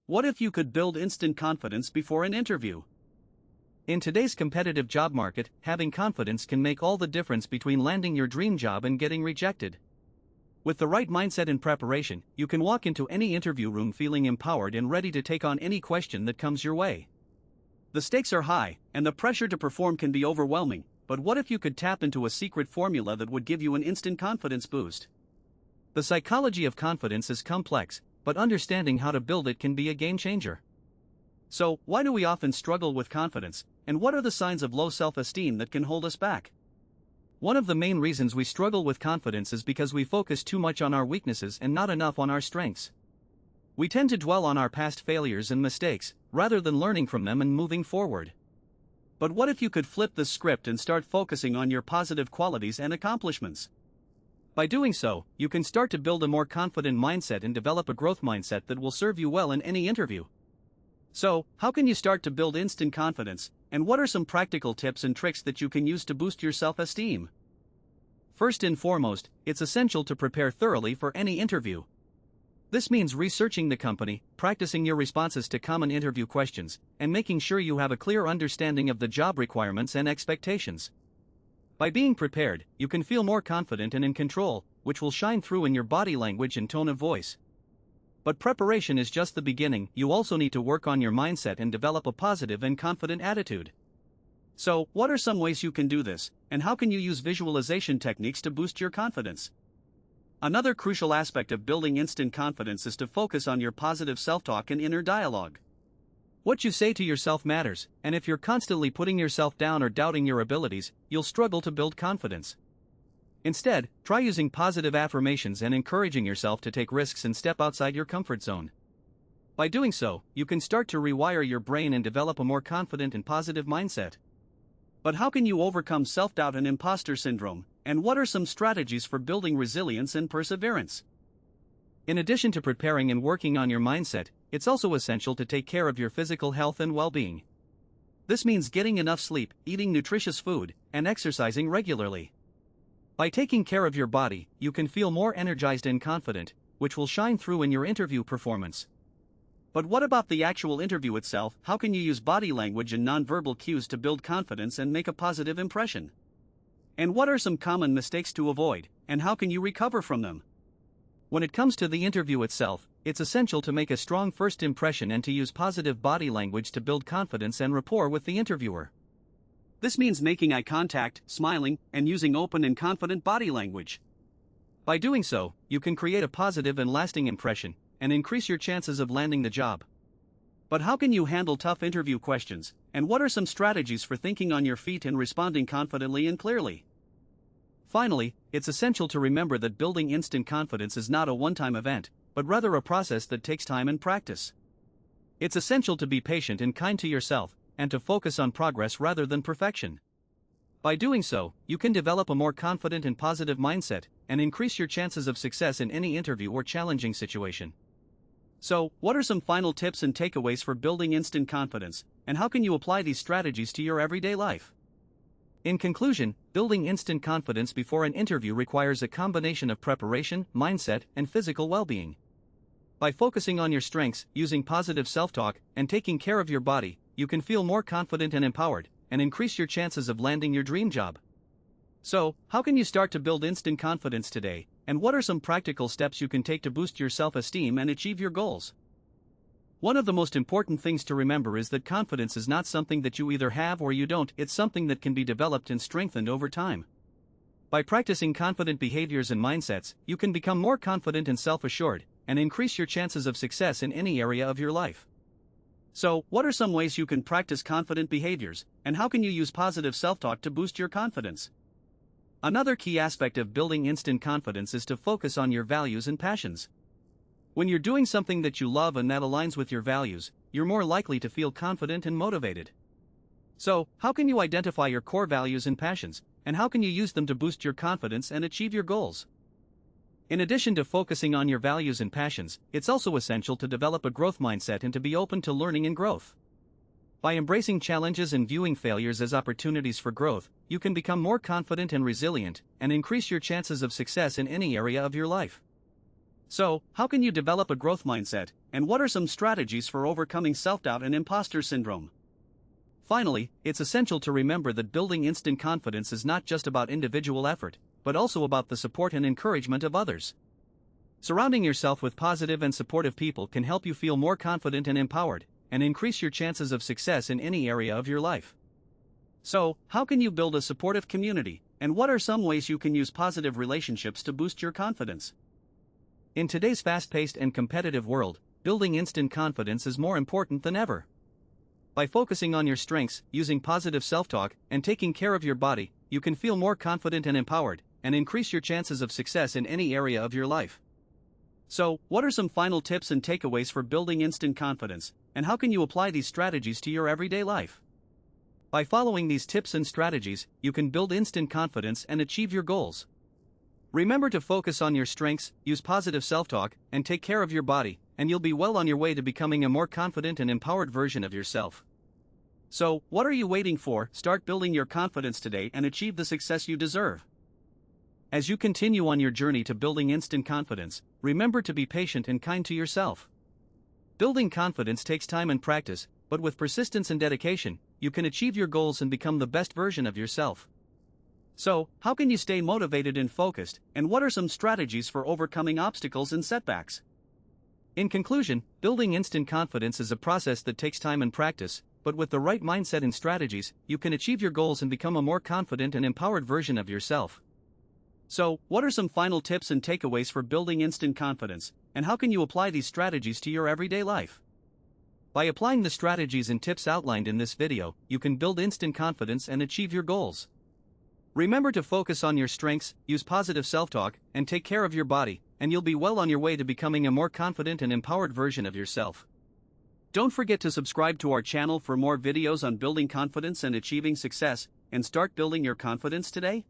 What if you could build instant confidence before an interview? In today's competitive job market, having confidence can make all the difference between landing your dream job and getting rejected. With the right mindset and preparation, you can walk into any interview room feeling empowered and ready to take on any question that comes your way. The stakes are high, and the pressure to perform can be overwhelming, but what if you could tap into a secret formula that would give you an instant confidence boost? The psychology of confidence is complex, but understanding how to build it can be a game changer. So, why do we often struggle with confidence, and what are the signs of low self-esteem that can hold us back? One of the main reasons we struggle with confidence is because we focus too much on our weaknesses and not enough on our strengths. We tend to dwell on our past failures and mistakes, rather than learning from them and moving forward. But what if you could flip the script and start focusing on your positive qualities and accomplishments? By doing so, you can start to build a more confident mindset and develop a growth mindset that will serve you well in any interview. So, how can you start to build instant confidence, and what are some practical tips and tricks that you can use to boost your self-esteem? First and foremost, it's essential to prepare thoroughly for any interview. This means researching the company, practicing your responses to common interview questions, and making sure you have a clear understanding of the job requirements and expectations. By being prepared, you can feel more confident and in control, which will shine through in your body language and tone of voice. But preparation is just the beginning. You also need to work on your mindset and develop a positive and confident attitude. So, what are some ways you can do this, and how can you use visualization techniques to boost your confidence? Another crucial aspect of building instant confidence is to focus on your positive self-talk and inner dialogue. What you say to yourself matters, and if you're constantly putting yourself down or doubting your abilities, you'll struggle to build confidence. Instead, try using positive affirmations and encouraging yourself to take risks and step outside your comfort zone. By doing so, you can start to rewire your brain and develop a more confident and positive mindset. But how can you overcome self-doubt and imposter syndrome, and what are some strategies for building resilience and perseverance? In addition to preparing and working on your mindset, it's also essential to take care of your physical health and well-being. This means getting enough sleep, eating nutritious food, and exercising regularly. By taking care of your body, you can feel more energized and confident, which will shine through in your interview performance. But what about the actual interview itself? How can you use body language and nonverbal cues to build confidence and make a positive impression? And what are some common mistakes to avoid, and how can you recover from them? When it comes to the interview itself, it's essential to make a strong first impression and to use positive body language to build confidence and rapport with the interviewer. This means making eye contact, smiling, and using open and confident body language. By doing so, you can create a positive and lasting impression, and increase your chances of landing the job. But how can you handle tough interview questions, and what are some strategies for thinking on your feet and responding confidently and clearly? Finally, it's essential to remember that building instant confidence is not a one-time event, but rather a process that takes time and practice. It's essential to be patient and kind to yourself, and to focus on progress rather than perfection. By doing so, you can develop a more confident and positive mindset, and increase your chances of success in any interview or challenging situation. So, what are some final tips and takeaways for building instant confidence, and how can you apply these strategies to your everyday life? In conclusion, building instant confidence before an interview requires a combination of preparation, mindset, and physical well-being. By focusing on your strengths, using positive self-talk, and taking care of your body, you can feel more confident and empowered, and increase your chances of landing your dream job. So, how can you start to build instant confidence today, and what are some practical steps you can take to boost your self-esteem and achieve your goals? One of the most important things to remember is that confidence is not something that you either have or you don't, it's something that can be developed and strengthened over time. By practicing confident behaviors and mindsets, you can become more confident and self-assured, and increase your chances of success in any area of your life. So, what are some ways you can practice confident behaviors, and how can you use positive self-talk to boost your confidence? Another key aspect of building instant confidence is to focus on your values and passions. When you're doing something that you love and that aligns with your values, you're more likely to feel confident and motivated. So, how can you identify your core values and passions, and how can you use them to boost your confidence and achieve your goals? In addition to focusing on your values and passions, it's also essential to develop a growth mindset and to be open to learning and growth. By embracing challenges and viewing failures as opportunities for growth, you can become more confident and resilient, and increase your chances of success in any area of your life. So, how can you develop a growth mindset, and what are some strategies for overcoming self-doubt and imposter syndrome? Finally, it's essential to remember that building instant confidence is not just about individual effort, but also about the support and encouragement of others. Surrounding yourself with positive and supportive people can help you feel more confident and empowered, and increase your chances of success in any area of your life. So, how can you build a supportive community, and what are some ways you can use positive relationships to boost your confidence? In today's fast-paced and competitive world, building instant confidence is more important than ever. By focusing on your strengths, using positive self-talk, and taking care of your body, you can feel more confident and empowered, and increase your chances of success in any area of your life. So, what are some final tips and takeaways for building instant confidence, and how can you apply these strategies to your everyday life? By following these tips and strategies, you can build instant confidence and achieve your goals. Remember to focus on your strengths, use positive self-talk, and take care of your body, and you'll be well on your way to becoming a more confident and empowered version of yourself. So, what are you waiting for? Start building your confidence today and achieve the success you deserve. As you continue on your journey to building instant confidence, remember to be patient and kind to yourself. Building confidence takes time and practice, but with persistence and dedication, you can achieve your goals and become the best version of yourself. So, how can you stay motivated and focused, and what are some strategies for overcoming obstacles and setbacks? In conclusion, building instant confidence is a process that takes time and practice, but with the right mindset and strategies, you can achieve your goals and become a more confident and empowered version of yourself. So, what are some final tips and takeaways for building instant confidence, and how can you apply these strategies to your everyday life? By applying the strategies and tips outlined in this video, you can build instant confidence and achieve your goals. Remember to focus on your strengths, use positive self-talk, and take care of your body, and you'll be well on your way to becoming a more confident and empowered version of yourself. Don't forget to subscribe to our channel for more videos on building confidence and achieving success, and start building your confidence today.